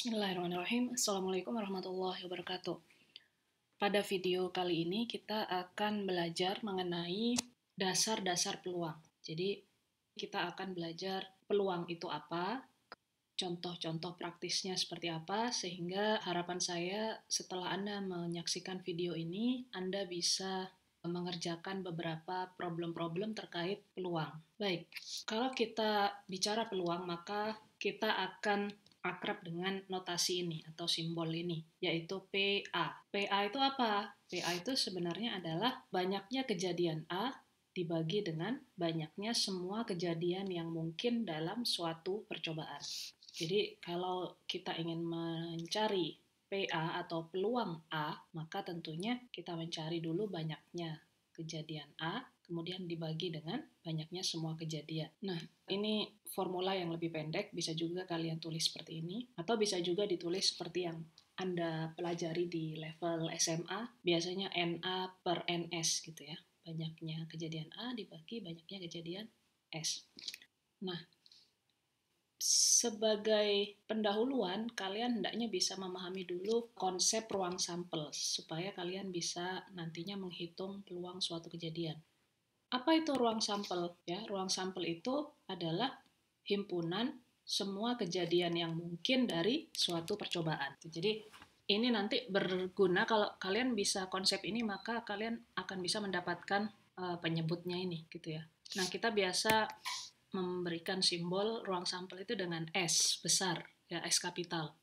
Bismillahirrahmanirrahim. Assalamualaikum warahmatullahi wabarakatuh. Pada video kali ini kita akan belajar mengenai dasar-dasar peluang. Jadi kita akan belajar peluang itu apa, contoh-contoh praktisnya seperti apa, sehingga harapan saya setelah Anda menyaksikan video ini, Anda bisa mengerjakan beberapa problem-problem terkait peluang. Baik, kalau kita bicara peluang, maka kita akan akrab dengan notasi ini atau simbol ini, yaitu PA. PA itu apa? PA itu sebenarnya adalah banyaknya kejadian A dibagi dengan banyaknya semua kejadian yang mungkin dalam suatu percobaan. Jadi kalau kita ingin mencari PA atau peluang A, maka tentunya kita mencari dulu banyaknya kejadian A, kemudian dibagi dengan banyaknya semua kejadian. Nah, ini formula yang lebih pendek, bisa juga kalian tulis seperti ini, atau bisa juga ditulis seperti yang Anda pelajari di level SMA, biasanya NA per NS gitu ya. Banyaknya kejadian A dibagi banyaknya kejadian S. Nah, sebagai pendahuluan, kalian hendaknya bisa memahami dulu konsep ruang sampel, supaya kalian bisa nantinya menghitung peluang suatu kejadian. Apa itu ruang sampel? Ya, ruang sampel itu adalah himpunan semua kejadian yang mungkin dari suatu percobaan. Jadi ini nanti berguna kalau kalian bisa konsep ini, maka kalian akan bisa mendapatkan penyebutnya ini gitu ya. Nah, kita biasa memberikan simbol ruang sampel itu dengan S besar, ya S kapital.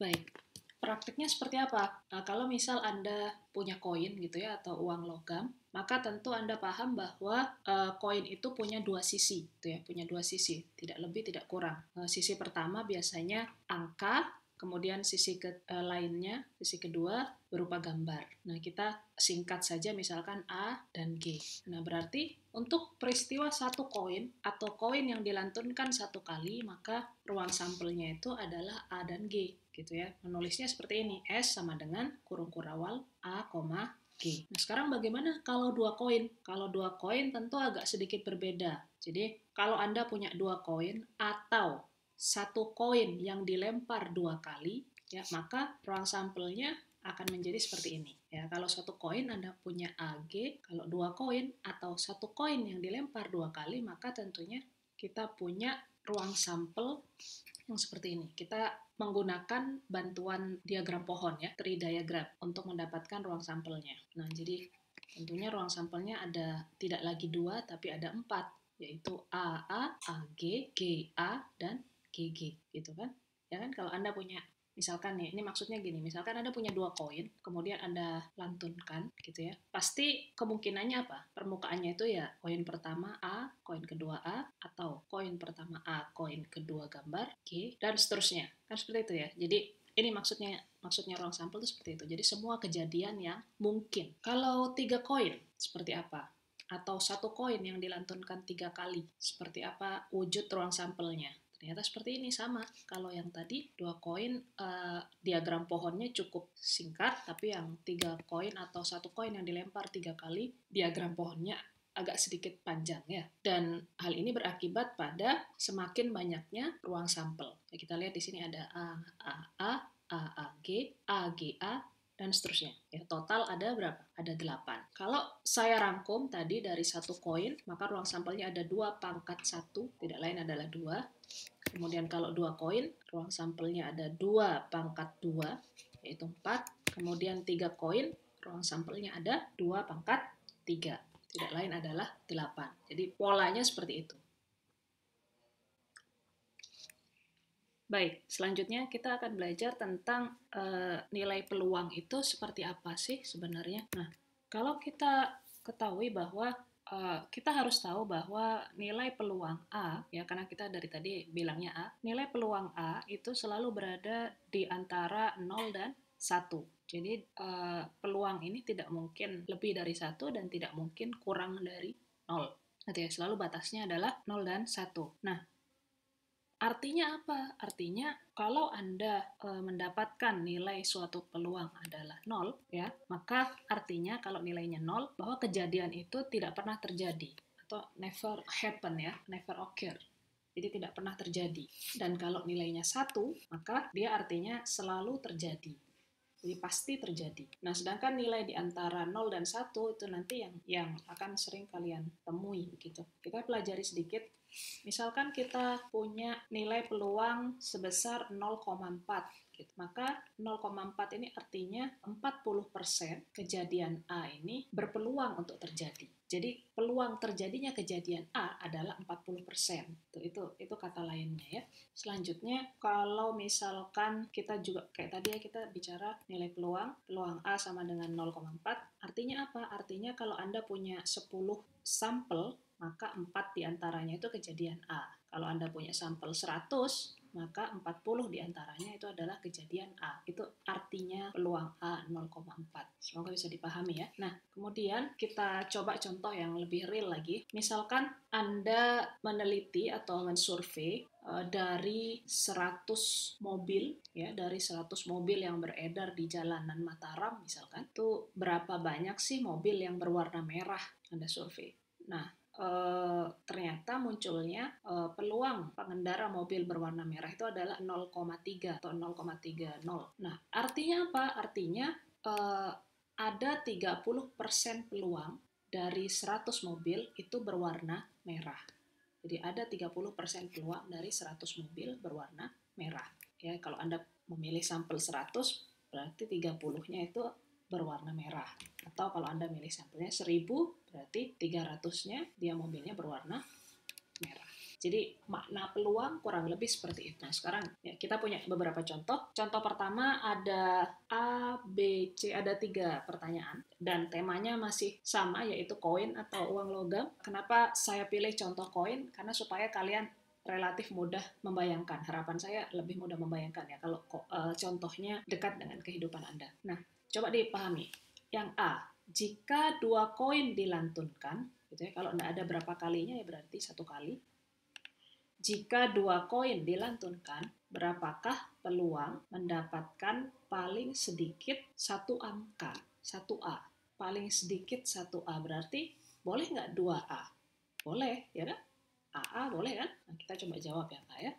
Baik, praktiknya seperti apa? Nah, kalau misal Anda punya koin gitu ya atau uang logam, maka tentu Anda paham bahwa koin itu punya dua sisi, gitu ya, punya dua sisi, tidak lebih tidak kurang. Sisi pertama biasanya angka, kemudian sisi lainnya, sisi kedua berupa gambar. Nah, kita singkat saja misalkan A dan G. Nah, berarti untuk peristiwa satu koin atau koin yang dilantunkan satu kali, maka ruang sampelnya itu adalah A dan G, gitu ya. Menulisnya seperti ini, S sama dengan kurung kurawal A, G. Nah, sekarang bagaimana kalau dua koin? Kalau dua koin tentu agak sedikit berbeda. Jadi, kalau Anda punya dua koin atau satu koin yang dilempar dua kali, ya, maka ruang sampelnya akan menjadi seperti ini. Ya, kalau satu koin Anda punya AG, kalau dua koin atau satu koin yang dilempar dua kali, maka tentunya kita punya ruang sampel yang seperti ini. Kita menggunakan bantuan diagram pohon ya, tree diagram untuk mendapatkan ruang sampelnya. Nah, jadi tentunya ruang sampelnya ada tidak lagi dua tapi ada empat, yaitu AA, AG, GA, dan GG gitu kan. Ya kan, kalau Anda punya misalkan nih, ini maksudnya gini, misalkan Anda punya dua koin, kemudian Anda lantunkan gitu ya, pasti kemungkinannya apa? Permukaannya itu ya koin pertama A, koin kedua A, atau koin pertama A, koin kedua gambar G, dan seterusnya. Kan seperti itu ya. Jadi ini maksudnya ruang sampel itu seperti itu. Jadi semua kejadian yang mungkin. Kalau tiga koin, seperti apa? Atau satu koin yang dilantunkan tiga kali, seperti apa wujud ruang sampelnya? Ternyata seperti ini, sama. Kalau yang tadi dua koin, diagram pohonnya cukup singkat, tapi yang tiga koin atau satu koin yang dilempar tiga kali, diagram pohonnya agak sedikit panjang ya. Dan hal ini berakibat pada semakin banyaknya ruang sampel. Ya, kita lihat di sini ada A, A, A, A, A, G, A, G, A, dan seterusnya. Ya, total ada berapa? Ada 8. Kalau saya rangkum tadi dari satu koin, maka ruang sampelnya ada 2 pangkat 1, tidak lain adalah 2. Kemudian kalau 2 koin, ruang sampelnya ada 2 pangkat 2, yaitu 4. Kemudian 3 koin, ruang sampelnya ada 2 pangkat 3. Tidak lain adalah 8. Jadi polanya seperti itu. Baik, selanjutnya kita akan belajar tentang nilai peluang itu seperti apa sih sebenarnya. Nah, kalau kita ketahui bahwa kita harus tahu bahwa nilai peluang A, ya karena kita dari tadi bilangnya A, nilai peluang A itu selalu berada di antara 0 dan 1. Jadi peluang ini tidak mungkin lebih dari 1 dan tidak mungkin kurang dari 0. Nanti ya, selalu batasnya adalah 0 dan 1. Nah, artinya apa? Artinya kalau Anda mendapatkan nilai suatu peluang adalah 0, ya, maka artinya kalau nilainya 0 bahwa kejadian itu tidak pernah terjadi atau never happen ya, never occur. Jadi tidak pernah terjadi. Dan kalau nilainya 1, maka dia artinya selalu terjadi. Jadi pasti terjadi. Nah, sedangkan nilai di antara 0 dan 1 itu nanti yang akan sering kalian temui begitu. Kita pelajari sedikit. Misalkan kita punya nilai peluang sebesar 0,4 gitu. Maka 0,4 ini artinya 40% kejadian A ini berpeluang untuk terjadi. Jadi peluang terjadinya kejadian A adalah 40%. Itu kata lainnya ya. Selanjutnya kalau misalkan kita juga kayak tadi ya, kita bicara nilai peluang A sama dengan 0,4, artinya apa? Artinya kalau Anda punya 10 sampel, maka 4 diantaranya itu kejadian A. Kalau Anda punya sampel 100, maka 40 diantaranya itu adalah kejadian A. Itu artinya peluang A 0,4. Semoga bisa dipahami ya. Nah, kemudian kita coba contoh yang lebih real lagi. Misalkan Anda meneliti atau mensurvei dari 100 mobil ya, dari 100 mobil yang beredar di jalanan Mataram misalkan, itu berapa banyak sih mobil yang berwarna merah Anda survei. Nah, ternyata munculnya peluang pengendara mobil berwarna merah itu adalah 0,3 atau 0,30. Nah, artinya apa? Artinya ada 30% peluang dari 100 mobil itu berwarna merah. Jadi ada 30% peluang dari 100 mobil berwarna merah. Ya, kalau Anda memilih sampel 100, berarti 30-nya itu berwarna merah. Atau kalau Anda milih sampelnya 1000, berarti 300-nya dia mobilnya berwarna merah. Jadi makna peluang kurang lebih seperti itu. Nah, sekarang ya, kita punya beberapa contoh. Contoh pertama ada A, B, C, ada 3 pertanyaan. Dan temanya masih sama, yaitu koin atau uang logam. Kenapa saya pilih contoh koin? Karena supaya kalian relatif mudah membayangkan. Harapan saya lebih mudah membayangkan ya kalau contohnya dekat dengan kehidupan Anda. Nah, coba dipahami. Yang A, jika 2 koin dilantunkan, gitu ya, kalau tidak ada berapa kalinya ya berarti 1 kali. Jika 2 koin dilantunkan, berapakah peluang mendapatkan paling sedikit 1 angka, 1A? Paling sedikit 1A berarti boleh nggak 2A? Boleh, ya kan? AA boleh kan? Nah, kita coba jawab ya Kak ya.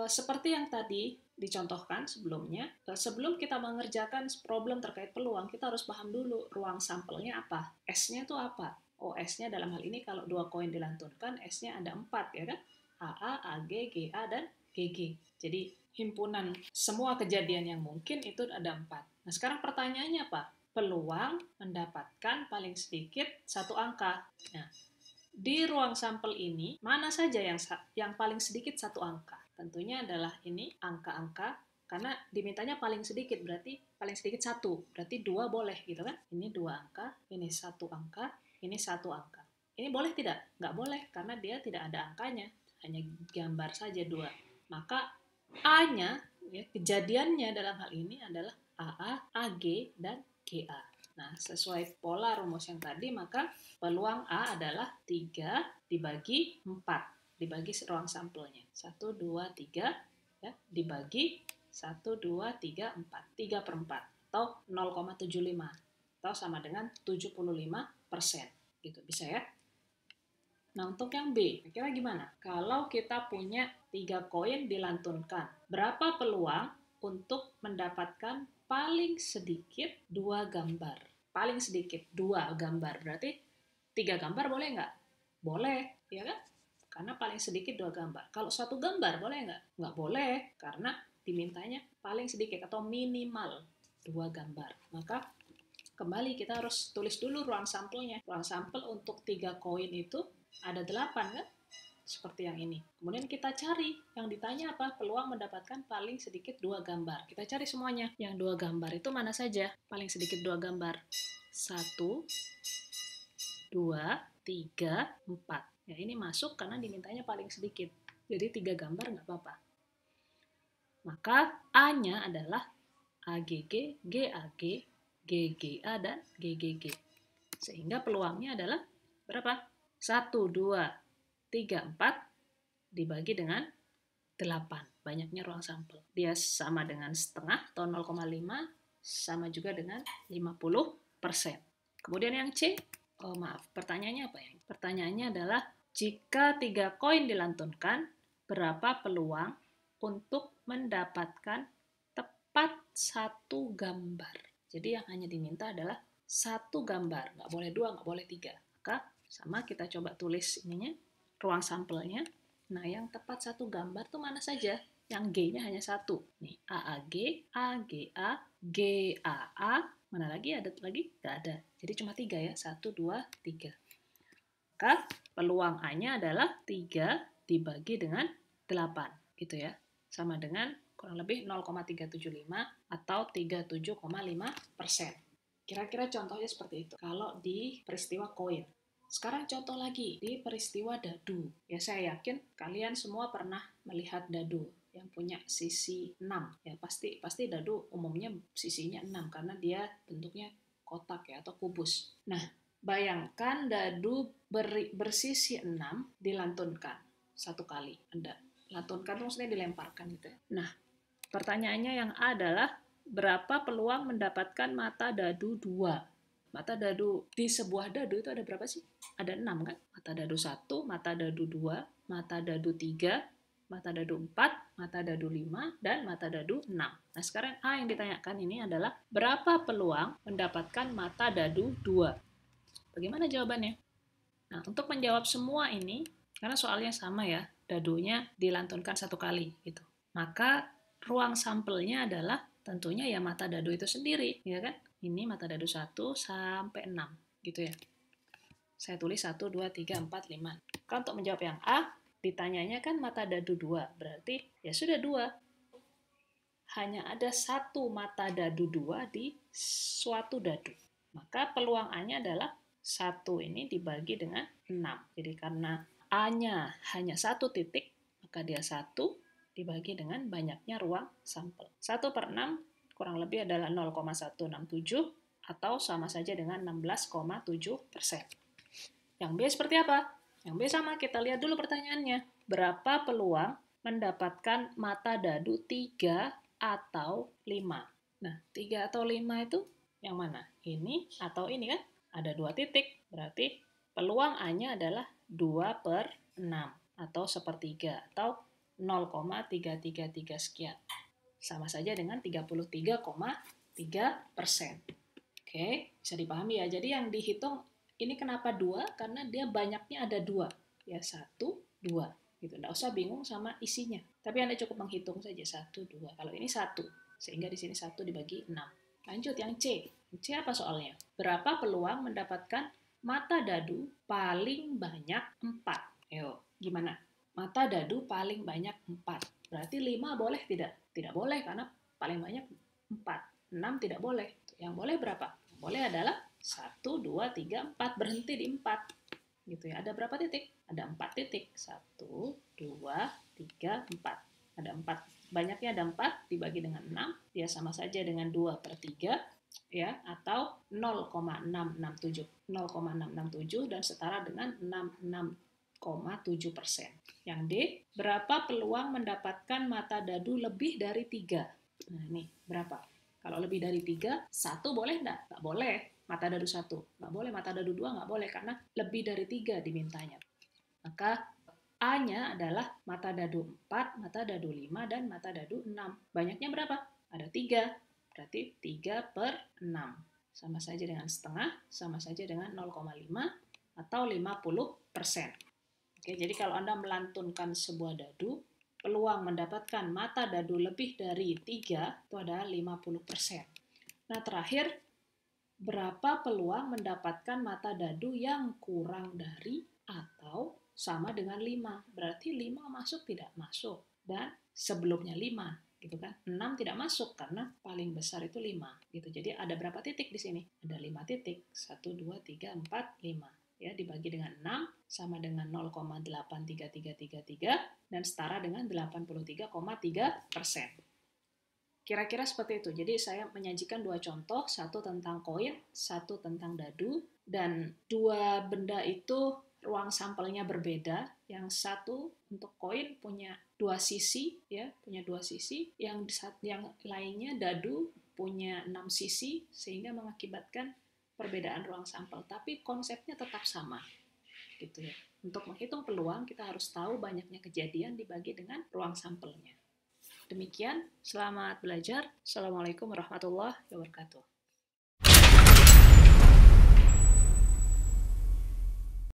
Seperti yang tadi dicontohkan sebelumnya, sebelum kita mengerjakan problem terkait peluang, kita harus paham dulu ruang sampelnya apa. S-nya itu apa? Oh, S-nya dalam hal ini kalau 2 koin dilantunkan, S-nya ada 4 ya kan? AA, AG, GA, dan GG. Jadi himpunan semua kejadian yang mungkin itu ada 4. Nah, sekarang pertanyaannya apa? Peluang mendapatkan paling sedikit 1 angka. Nah, di ruang sampel ini, mana saja yang paling sedikit 1 angka? Tentunya adalah ini angka-angka, karena dimintanya paling sedikit, berarti paling sedikit 1. Berarti 2 boleh gitu kan? Ini 2 angka, ini 1 angka, ini 1 angka. Ini boleh tidak? Nggak boleh, karena dia tidak ada angkanya. Hanya gambar saja 2. Maka A-nya, ya, kejadiannya dalam hal ini adalah AA, AG, dan GA. Nah, sesuai pola rumus yang tadi, maka peluang A adalah 3 dibagi 4. Dibagi ruang sampelnya. 1, 2, 3. Ya, dibagi 1, 2, 3, 4. 3 per 4. Atau 0,75. Atau sama dengan 75%. Gitu, bisa ya? Nah, untuk yang B, kira-kira gimana? Kalau kita punya 3 koin dilantunkan, berapa peluang untuk mendapatkan paling sedikit 2 gambar? Paling sedikit 2 gambar, berarti 3 gambar boleh nggak? Boleh, ya kan? Karena paling sedikit 2 gambar. Kalau 1 gambar boleh nggak? Nggak boleh, karena dimintanya paling sedikit atau minimal 2 gambar. Maka kembali kita harus tulis dulu ruang sampelnya. Ruang sampel untuk 3 koin itu ada 8 kan? Seperti yang ini. Kemudian kita cari, yang ditanya apa? Peluang mendapatkan paling sedikit 2 gambar. Kita cari semuanya. Yang 2 gambar itu mana saja? Paling sedikit 2 gambar. 1, 2, 3, 4. Ya, ini masuk karena dimintanya paling sedikit. Jadi 3 gambar nggak apa-apa. Maka A-nya adalah AGG, GAG, GGA, dan GGG. Sehingga peluangnya adalah berapa? 1, 2, 3, 4 dibagi dengan 8. Banyaknya ruang sampel. Dia sama dengan setengah atau 0,5, sama juga dengan 50%. Kemudian yang C, pertanyaannya apa ya? Pertanyaannya adalah jika 3 koin dilantunkan, berapa peluang untuk mendapatkan tepat satu gambar. Jadi yang hanya diminta adalah satu gambar, nggak boleh dua, nggak boleh tiga. Maka sama kita coba tulis ininya, ruang sampelnya. Nah, yang tepat satu gambar tuh mana saja? Yang G-nya hanya satu. Nih, AAG, AGA, GAA, mana lagi? Ada lagi? Nggak ada. Jadi cuma tiga ya, 1, 2, 3. Maka peluang A-nya adalah 3 dibagi dengan 8, gitu ya. Sama dengan kurang lebih 0,375 atau 37,5%. Kira-kira contohnya seperti itu. Kalau di peristiwa koin. Sekarang contoh lagi di peristiwa dadu. Ya, saya yakin kalian semua pernah melihat dadu yang punya sisi 6. Ya, pasti dadu umumnya sisinya 6 karena dia bentuknya kotak ya atau kubus. Nah, bayangkan dadu bersisi 6 dilantunkan satu kali. Anda lantunkan maksudnya dilemparkan gitu ya. Nah, pertanyaannya yang A adalah berapa peluang mendapatkan mata dadu 2? Mata dadu di sebuah dadu itu ada berapa sih? Ada 6 kan? Mata dadu 1, mata dadu 2, mata dadu 3, mata dadu 4, mata dadu 5, dan mata dadu 6. Nah, sekarang A yang ditanyakan ini adalah berapa peluang mendapatkan mata dadu 2? Bagaimana jawabannya? Nah, untuk menjawab semua ini, karena soalnya sama ya, dadunya dilantunkan satu kali gitu. Maka ruang sampelnya adalah tentunya ya mata dadu itu sendiri, ya kan? Ini mata dadu 1 sampai 6, gitu ya. Saya tulis 1, 2, 3, 4, 5. Kalau untuk menjawab yang A, ditanyanya kan mata dadu 2, berarti ya sudah 2. Hanya ada satu mata dadu 2 di suatu dadu. Maka peluang A-nya adalah 1 ini dibagi dengan 6. Jadi karena A-nya hanya satu titik, maka dia 1 dibagi dengan banyaknya ruang sampel. 1/6 kurang lebih adalah 0,167 atau sama saja dengan 16,7%. Yang B seperti apa? Yang B sama, kita lihat dulu pertanyaannya. Berapa peluang mendapatkan mata dadu 3 atau 5? Nah, 3 atau 5 itu yang mana? Ini atau ini kan? Ada 2 titik, berarti peluang A-nya adalah 2/6 atau sepertiga atau 0,333 sekian. Sama saja dengan 33,3%. Oke, bisa dipahami ya. Jadi yang dihitung ini kenapa 2? Karena dia banyaknya ada 2. Ya, 1, 2. Gitu. Nggak usah bingung sama isinya. Tapi Anda cukup menghitung saja 1, 2. Kalau ini 1, sehingga di sini 1 dibagi 6. Lanjut yang C. C apa soalnya? Berapa peluang mendapatkan mata dadu paling banyak 4? Ayo, gimana? Mata dadu paling banyak 4. Berarti 5 boleh tidak? Tidak boleh karena paling banyak 4. 6 tidak boleh. Yang boleh berapa? Boleh adalah 1, 2, 3, 4. Berhenti di 4. Gitu ya. Ada berapa titik? Ada 4 titik. 1, 2, 3, 4. Ada 4. Banyaknya ada 4 dibagi dengan 6. Dia sama saja dengan 2/3 ya, atau 0,667. 0,667 dan setara dengan 66,7%. Yang D, berapa peluang mendapatkan mata dadu lebih dari 3? Nah, ini berapa? Kalau lebih dari 3, 1 boleh enggak? Enggak boleh. Mata dadu 1. Enggak boleh. Mata dadu 2 enggak boleh karena lebih dari 3 dimintanya. Maka A-nya adalah mata dadu 4, mata dadu 5, dan mata dadu 6. Banyaknya berapa? Ada 3. Berarti 3/6. Sama saja dengan setengah, sama saja dengan 0,5 atau 50%. Oke, jadi kalau Anda melantunkan sebuah dadu, peluang mendapatkan mata dadu lebih dari 3 itu adalah 50%. Nah, terakhir, berapa peluang mendapatkan mata dadu yang kurang dari atau sama dengan 5? Berarti 5 masuk tidak masuk. Dan sebelumnya 5, gitu kan? 6 tidak masuk karena paling besar itu 5. Gitu. Jadi ada berapa titik di sini? Ada 5 titik. 1, 2, 3, 4, 5. Ya, dibagi dengan 6 sama dengan 0,83333 dan setara dengan 83,3%. Kira-kira seperti itu. Jadi saya menyajikan 2 contoh, satu tentang koin, satu tentang dadu, dan 2 benda itu ruang sampelnya berbeda. Yang satu untuk koin punya 2 sisi, ya, punya 2 sisi. Yang lainnya dadu punya 6 sisi, sehingga mengakibatkan perbedaan ruang sampel. Tapi konsepnya tetap sama. gitu ya. Untuk menghitung peluang, kita harus tahu banyaknya kejadian dibagi dengan ruang sampelnya. Demikian, selamat belajar. Assalamualaikum warahmatullahi wabarakatuh.